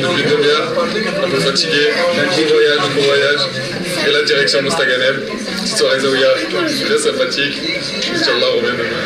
plus de demi-heure, un peu fatigué, bon voyage, et la direction Mostaganem, petite soirée Zaouia, bien sympathique, Inch'Allah, on revient demain.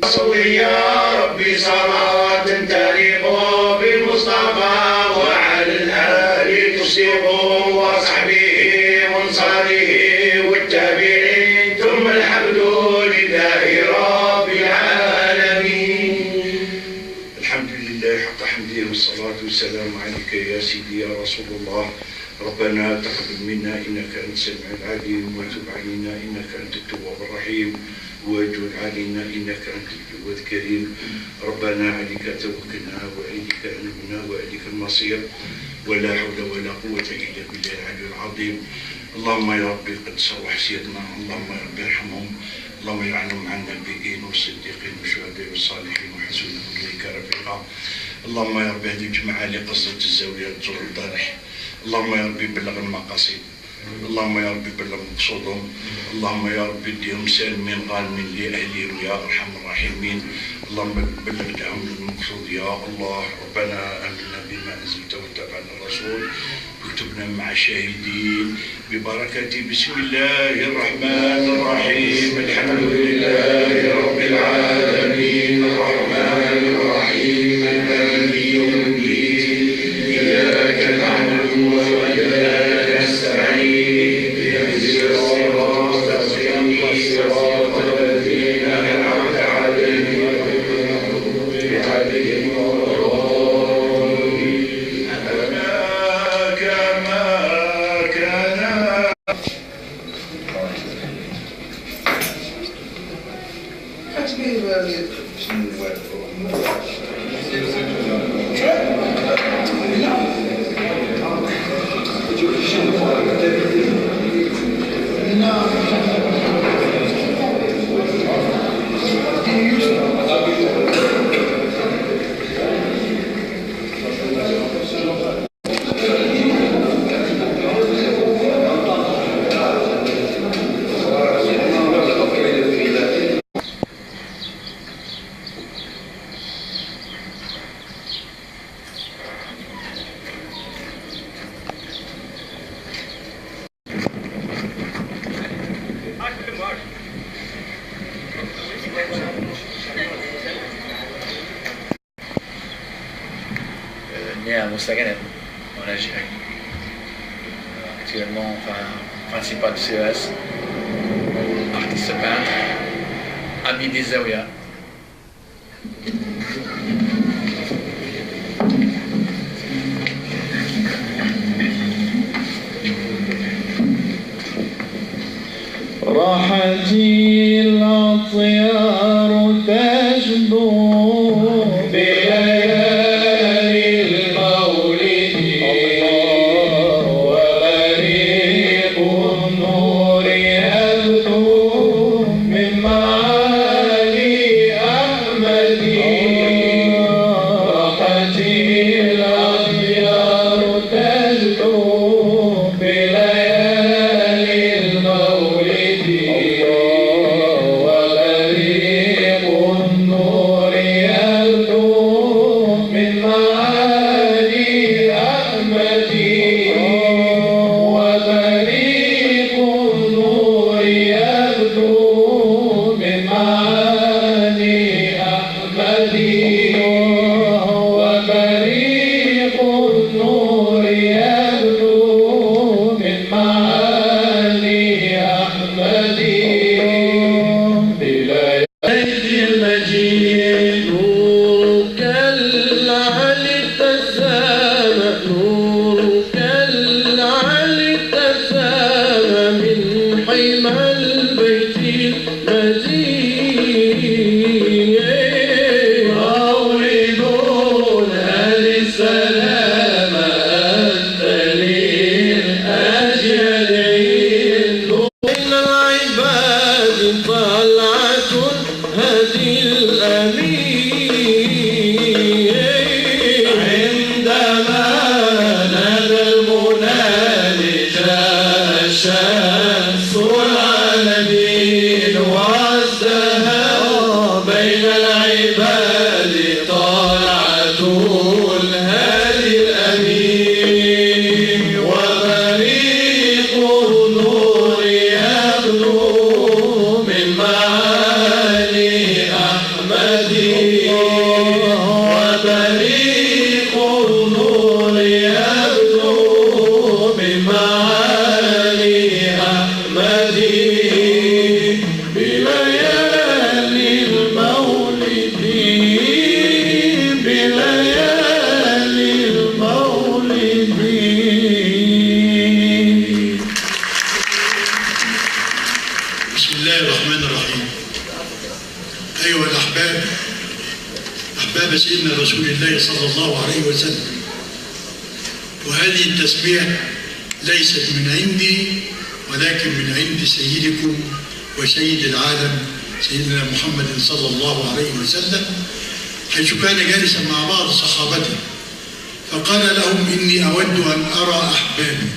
صل يا ربي صلاة تليق بالمصطفى وعلى الآل تصدق وصحبه وانصاره والتابعين ثم الحمد لله رب العالمين. الحمد لله حق حمده والصلاة والسلام عليك يا سيدي يا رسول الله. ربنا تقبل منا إنك أنت السميع العليم وتب علينا إنك أنت التواب الرحيم واجعل علينا إنك أنت الجواد الكريم. ربنا عليك توكلنا وإليك أنبنا وإليك المصير ولا حول ولا قوة إلا بالله العلي العظيم. اللهم يا ربي قد صرح سيدنا، اللهم يا ربي ارحمهم، اللهم يعلم مع النبيين والصديقين والشهداء والصالحين وحسن أولئك رفيقا. اللهم يا ربي هذه الجماعة اللي قصدت الزاوية تزور الضارح، اللهم يا ربي بلغ المقاصد، اللهم يا ربي بلغ مقصودهم، اللهم يا ربي اديهم سالمين غانمين لأهلهم يا أرحم الراحمين. اللهم بلغ لهم المقصود يا الله. ربنا آمنا بما أنزلت واتبعنا الرسول واكتبنا مع الشاهدين ببركة بسم الله الرحمن الرحيم. الحمد لله رب العالمين الرحمن الرحيم مالك يوم الدين إياك نعبد وإياك نستعين اهدنا الصراط المستقيم صراط الذين أنعمت عليهم غير المغضوب عليهم ولا الضالين. كما كان né à Mostaganem, en Algérie. Actuellement, principal du CES, artiste peintre, ami des Zaouia. راحتي الأطيار تجدو بليالي المولد وغريق النور يبدو من معالي أحمد. راحتي الأطيار تجدو بليالي المولد نورك العلي تسامى نورك العلي تسامى من حمى البيت المجيد مولدنا للسلام أنت للأجيال بين العباد طلعة هذه الأمين عندما نادى المنادي جاء الشمس العالمين وازدهى بين العباد طلعة الهادي الأمين وبريق النور يبدو من معاني أحمدي وبريق النور يبدو من معاني أحمدي بليالي المولد بليالي المولد. بسم الله الرحمن الرحيم. أيها الأحباب، أحباب سيدنا رسول الله صلى الله عليه وسلم، وهذه التسمية ليست من عندي ولكن من عند سيدكم وسيد العالم سيدنا محمد صلى الله عليه وسلم، حيث كان جالسا مع بعض صحابته فقال لهم إني أود أن أرى أحبابي،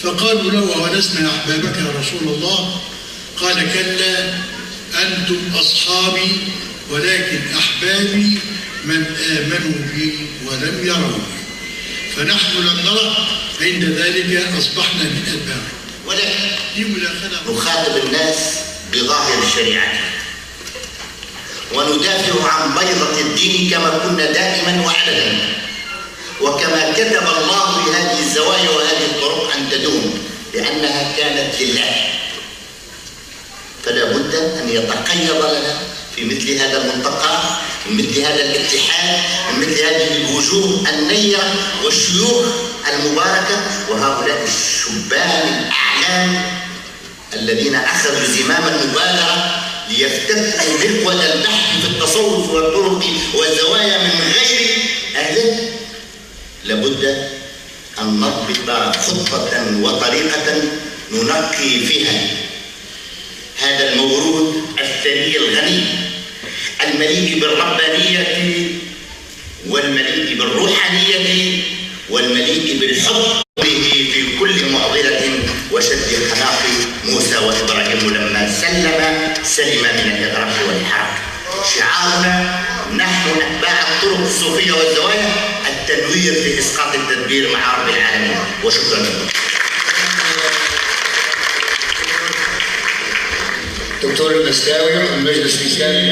فقالوا له ولسنا أحبابك يا رسول الله؟ قال كلا، أنتم أصحابي ولكن أحبابي من آمنوا بي ولم يروا، فنحن لم نرى، عند ذلك أصبحنا من أتباعه. ولكن نخاطب الناس بظاهر الشريعة وندافع عن بيضة الدين كما كنا دائما وعلنا، وكما كتب الله لهذه الزوايا وهذه الطرق أن تدوم لأنها كانت لله، فلا بد أن يتقيض لنا في مثل هذا الملتقى، من مثل هذا الاتحاد، من مثل هذه الوجوه النيرة والشيوخ المباركة وهؤلاء الشبان الأعلام الذين أخذوا زمام المبادرة ليفتتحوا مقود البحث في التصوف والطرق والزوايا من غير أهله. لابد أن نضبط خطة وطريقة ننقي فيها هذا المورود الثري الغني المليء بالربانية والمليء بالروحانية والمليء بالحب به في كل معضلة وشد خناق موسى وإبراهيم لما سلم من الإغراق والحرق. شعارنا نحن أتباع الطرق الصوفية والزوايا التنوير في إسقاط التدبير مع رب العالمين. وشكرا لكم. دكتور المستاوي من المجلس الإسلامي.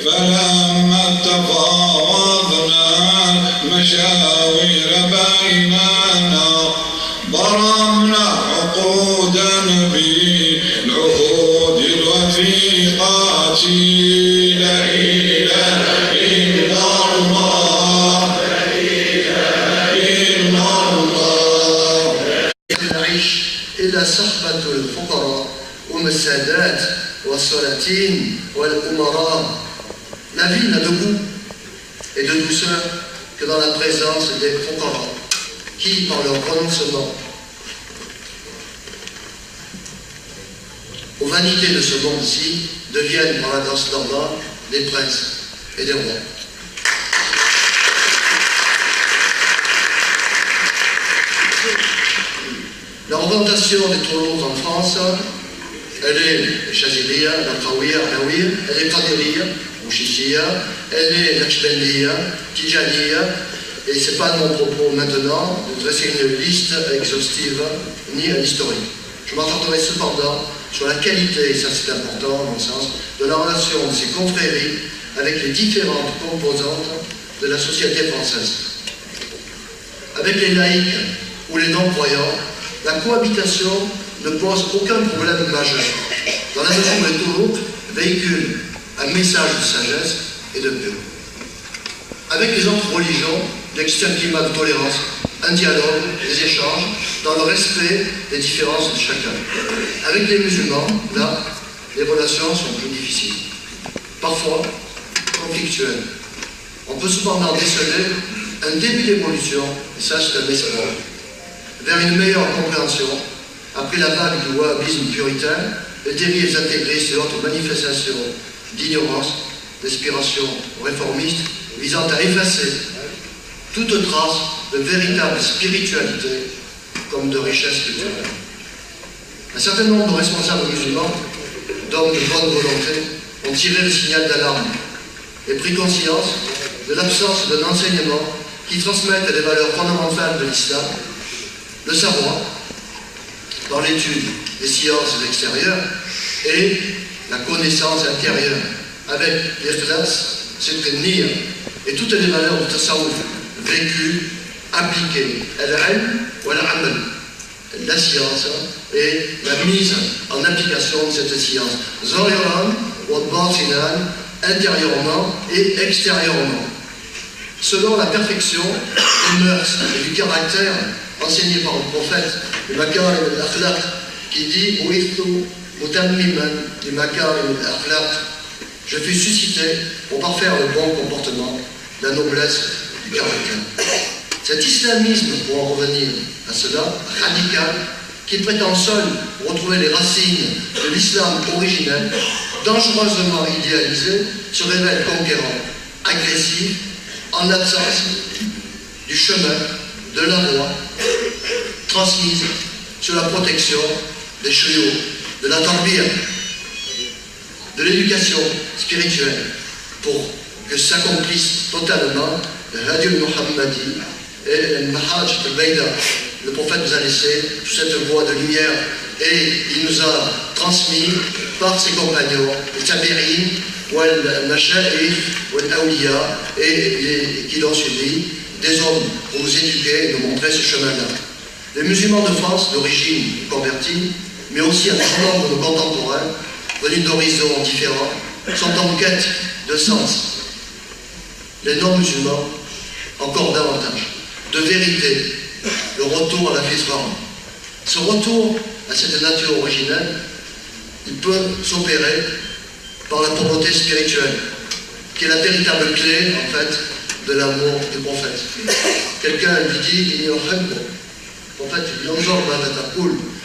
فلما تفاوضنا مشاوير بيننا ضربنا عقودا بالعهود الوثيقات. لا إله إلا الله لا إله إلا الله. نعيش إلى صحبة الفقراء والسادات والسلاطين والأمراء. La vie n'a de goût et de douceur que dans la présence des fuqara qui, par leur renoncement aux vanités de ce monde-ci, deviennent par la grâce d'Allah des princes et des rois. La représentation des toulours en France, elle est Chaziliya, la Khawiya, elle est Qadiriya, Mouchichia, elle est Naqshbandiya, Tijaniya, et ce n'est pas mon propos maintenant de dresser une liste exhaustive ni un historique. Je m'attarderai cependant sur la qualité, et ça c'est important à mon sens, de la relation de ces confréries avec les différentes composantes de la société française. Avec les laïcs ou les non-croyants, la cohabitation ne pose aucun problème majeur, dans la mesure où les toulouks véhiculent un message de sagesse et de paix. Avec les autres religions, il existe un climat de tolérance, un dialogue, des échanges, dans le respect des différences de chacun. Avec les musulmans, là, les relations sont plus difficiles, parfois conflictuelles. On peut cependant déceler un début d'évolution, et ça c'est un espoir, vers une meilleure compréhension, après la vague du wahhabisme puritain, les dérives intégristes et autres manifestations d'ignorance, d'aspiration réformiste, visant à effacer toute trace de véritable spiritualité comme de richesse culturelle. Un certain nombre de responsables musulmans, d'hommes de bonne volonté, ont tiré le signal d'alarme et pris conscience de l'absence d'un enseignement qui transmette les valeurs fondamentales de l'islam, le savoir, dans l'étude des sciences extérieures et la connaissance intérieure, avec l'ikhlas, c'est niya, et toutes les valeurs du tasawwuf vécues, appliquées, al-ilm wa al-amal, la science et la mise en application de cette science, zahiran wa batinan, intérieurement et extérieurement, selon la perfection des mœurs et du caractère enseigné par le prophète, le makarim al-akhlaq, qui dit « U'ithtu mutammiman li makarim al-akhlaq » je fus suscité pour parfaire le bon comportement, la noblesse du caractère. Cet islamisme, pour en revenir à cela, radical, qui prétend seul retrouver les racines de l'islam originel, dangereusement idéalisé, se révèle conquérant, agressif, en l'absence du chemin de la loi transmise sur la protection des chevaux, de la tarbiya, de l'éducation spirituelle, pour que s'accomplisse totalement le Hadi al-Muhammadi et le Mahaj al-Bayda. Le prophète nous a laissé toute cette voie de lumière et il nous a transmis par ses compagnons, les tabi'in, le masha'if, le awliya, et qui l'ont suivi, des hommes pour nous éduquer et nous montrer ce chemin-là. Les musulmans de France, d'origine convertie, mais aussi un grand nombre de nos contemporains, venus d'horizons différents, sont en quête de sens. Les non-musulmans, encore davantage, de vérité, le retour à la fitra. Ce retour à cette nature originelle, il peut s'opérer par la pauvreté spirituelle, qui est la véritable clé, en fait, de l'amour du prophète. Quelqu'un lui dit, il y a un prophète, il dit,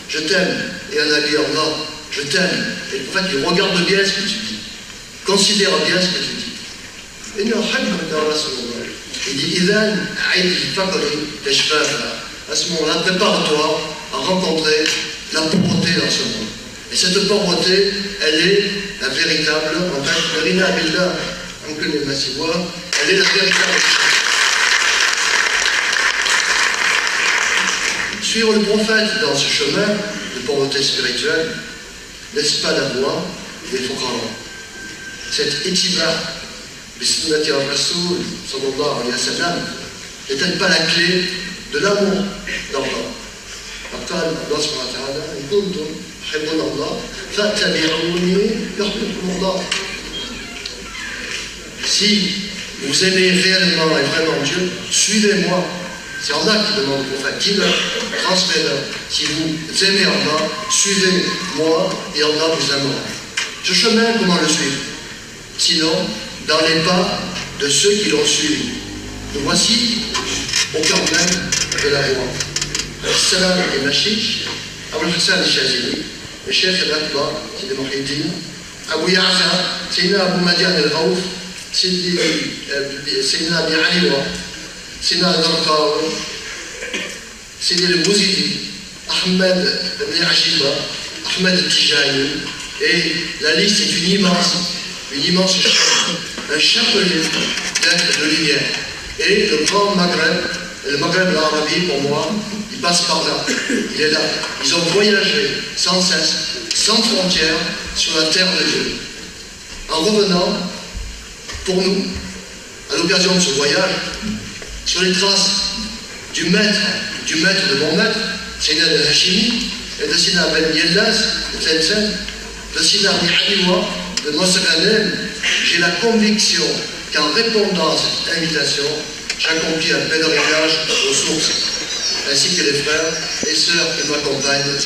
je t'aime, et un ali Allah, je t'aime. Et le prophète, il regarde bien ce que tu dis, considère bien ce que tu dis. Il dit, à ce moment-là, prépare-toi à rencontrer la pauvreté dans ce monde. Et cette pauvreté, elle est la véritable, en fait, elle est la véritable. Suivre le prophète dans ce chemin de pauvreté spirituelle, n'est-ce pas la voie des fuqara? Cette itiba, bismillati ar-rasoul, sallallahu alayhi wa sallam, n'est-elle pas la clé de l'amour d'Allah? فقال الله سبحانه وتعالى إن كنتم تحبون الله فاتبعوني يحببكم الله. Si vous aimez réellement et vraiment Dieu, suivez-moi. C'est Allah qui demande au prophète, qui le transmet-leur. Si vous aimez Allah, suivez-moi et Allah vous aimera. Ce chemin, comment le suivre? Sinon, dans les pas de ceux qui l'ont suivi. Nous voici au cœur même de la voie. Salam et Mashish, Abu Hassan al-Shazili, le chef al-Akbar, c'est le Muhyiddin, Abu Ya'sa, Sayyidina Abu Madian al-Ghawf, Sayyidina Abi Aliwa, Sayyidina al-Darqawi, Sayyidina al-Bouzidi, Ahmed ibn Ajiba, Ahmed al-Tijani, et la liste est une immense chaîne un chapelet de lumière. Et le grand Maghreb, le Maghreb l'Arabie, pour moi, il passe par là. Il est là. Ils ont voyagé sans cesse, sans frontières, sur la terre de Dieu. En revenant, pour nous, à l'occasion de ce voyage, sur les traces du maître de mon maître, Sina al-Hashimi, et de Sina Ben Yellas, de Tlemcen, de Sina Aliwa, de Mosaganem, j'ai la conviction qu'en répondant à cette invitation, j'accomplis un pèlerinage aux sources, ainsi que les frères et sœurs qui m'accompagnent.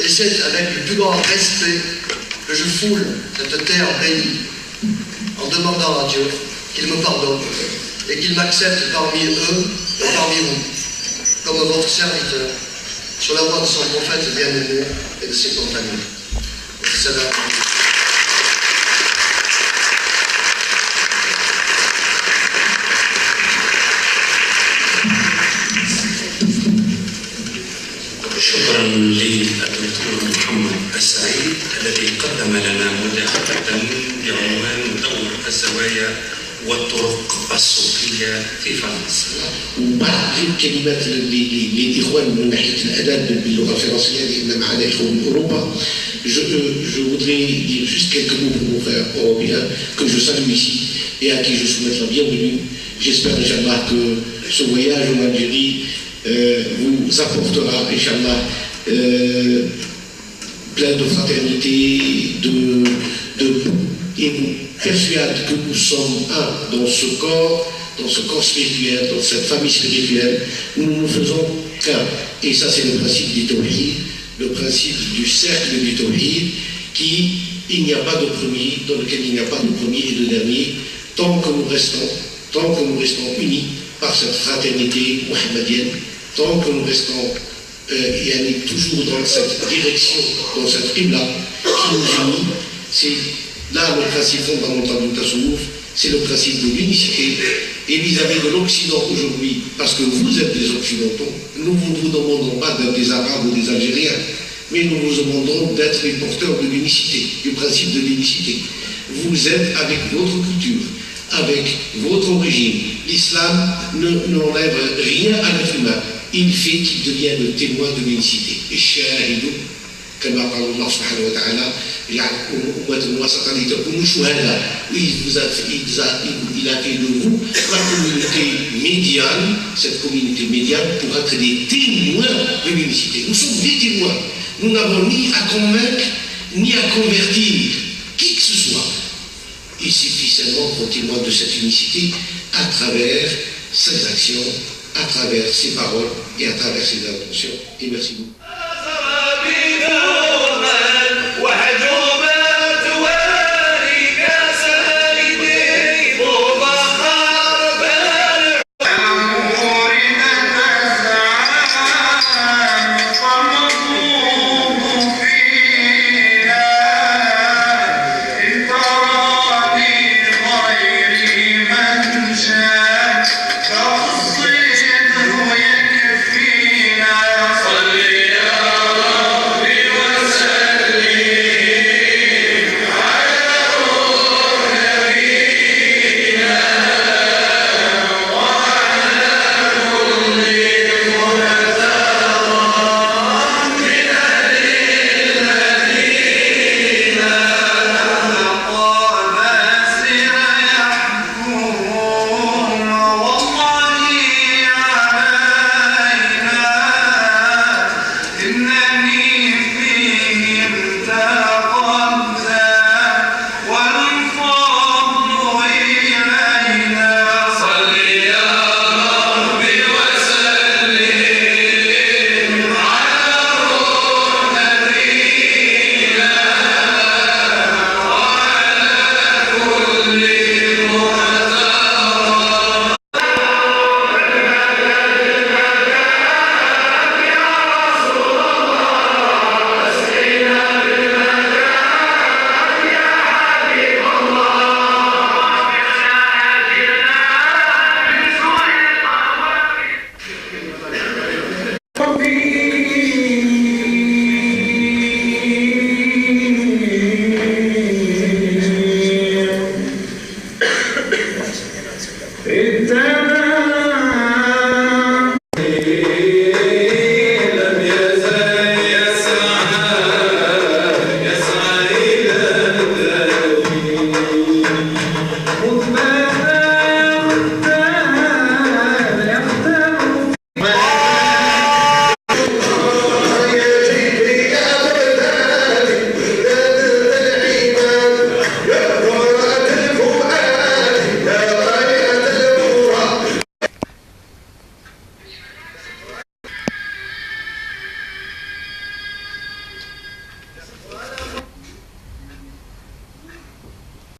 Et c'est avec le plus grand respect que je foule cette terre bénie, en demandant à Dieu qu'il me pardonne et qu'il m'accepte parmi eux et parmi vous, comme votre serviteur, sur la voie de son prophète bien-aimé et de ses compagnons. Salam. شكرا للدكتور محمد السعيد الذي قدم لنا مداخلة بعنوان دور الزوايا والطرق الصوفية في فرنسا. وبعض الكلمات للإخوان من ناحية الأدب باللغة الفرنسية لأن معنا إخوة من أوروبا. Je voudrais dire juste quelques mots pour nos frères européens que je salue ici et à qui je souhaite la bienvenue. J'espère, Inch'Allah, que ce voyage en Algérie vous apportera, Inch'Allah, plein de fraternité, et vous persuade que nous sommes un dans ce corps spirituel, dans cette famille spirituelle, où nous ne faisons qu'un. Et ça, c'est le principe du tawhid, le principe du cercle du tawhid, il n'y a pas de premier, dans lequel il n'y a pas de premier et de dernier, tant que nous restons unis par cette fraternité mohammedienne, tant que nous restons toujours dans cette direction, dans cette qibla qui nous unit. C'est là le principe fondamental du tasawwuf, c'est le principe de l'unicité. Et vis-à-vis de l'Occident aujourd'hui, parce que vous êtes des Occidentaux, nous ne vous demandons pas d'être des Arabes ou des Algériens, mais nous vous demandons d'être les porteurs de l'unicité, du principe de l'unicité. Vous êtes avec votre culture, avec votre origine. L'islam n'enlève rien à l'être humain. Il fait qu'il devienne le témoin de l'unicité. Et shahidou, comme Allah subhanahu wa ta'ala, il a fait de vous la communauté médiane, cette communauté médiane pour être des témoins de l'unicité. Nous sommes des témoins. Nous n'avons ni à convaincre, ni à convertir qui que ce soit. Il suffit seulement qu'on témoigne de cette unicité à travers ses actions, à travers ses paroles et à travers ses intentions. Et merci beaucoup.